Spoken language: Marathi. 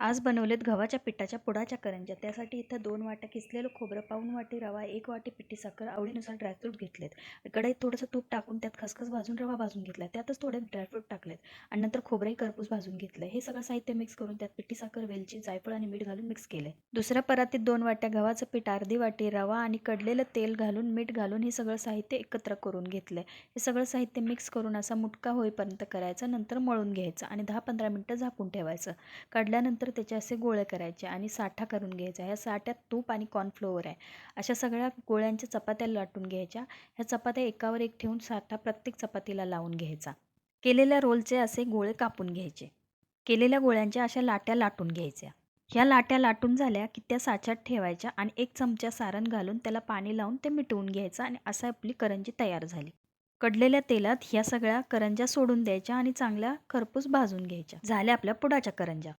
आज बनवलेत गव्हाच्या पिठाच्या पुडाच्या करंज्या. त्यासाठी इथं 2 वाट्या किसलेलं खोबरं, पाऊण वाटी रवा, 1 वाटी पिठी साखर, आवडीनुसार ड्रायफ्रूट घेतलेत. कढईत थोडंसं तूप टाकून त्यात खसखस भाजून रवा भाजून घेतला. त्यातच थोडे ड्रायफ्रूट टाकलेत आणि नंतर खोबरंही खरपूस भाजून घेतलं. हे सगळं साहित्य मिक्स करून त्यात पिठी साखर, वेलची, जायफळ आणि मीठ घालून मिक्स केले. दुसऱ्या परातीत 2 वाट्या गव्हाचं पीठ, अर्धी वाटी रवा आणि कडलेलं तेल घालून मीठ घालून हे सगळं साहित्य एकत्र करून घेतलंय. हे सगळं साहित्य मिक्स करून असा मुटका होईपर्यंत करायचं. नंतर मळून घ्यायचं आणि 10-15 मिनिटं झाकून ठेवायचं. काढल्यानंतर त्याचे असे गोळे करायचे आणि साठा करून घ्यायचा. ह्या साठ्यात तूप आणि कॉर्नफ्लोअर आहे. अशा सगळ्या गोळ्यांच्या चपात्या लाटून घ्यायच्या. ह्या चपात्या एकावर एक ठेवून साठा प्रत्येक चपातीला लावून घ्यायचा. केलेल्या रोलचे असे गोळे कापून घ्यायचे. केलेल्या गोळ्यांच्या अशा लाट्या लाटून घ्यायच्या. ह्या लाट्या लाटून झाल्या की त्या साच्यात ठेवायच्या आणि 1 चमचा सारण घालून त्याला पाणी लावून ते मिटवून घ्यायचं आणि असं आपली करंजी तयार झाली. कडलेल्या तेलात ह्या सगळ्या करंज्या सोडून द्यायच्या आणि चांगल्या खरपूस भाजून घ्यायच्या. झाल्या आपल्या पुडाच्या करंज्या.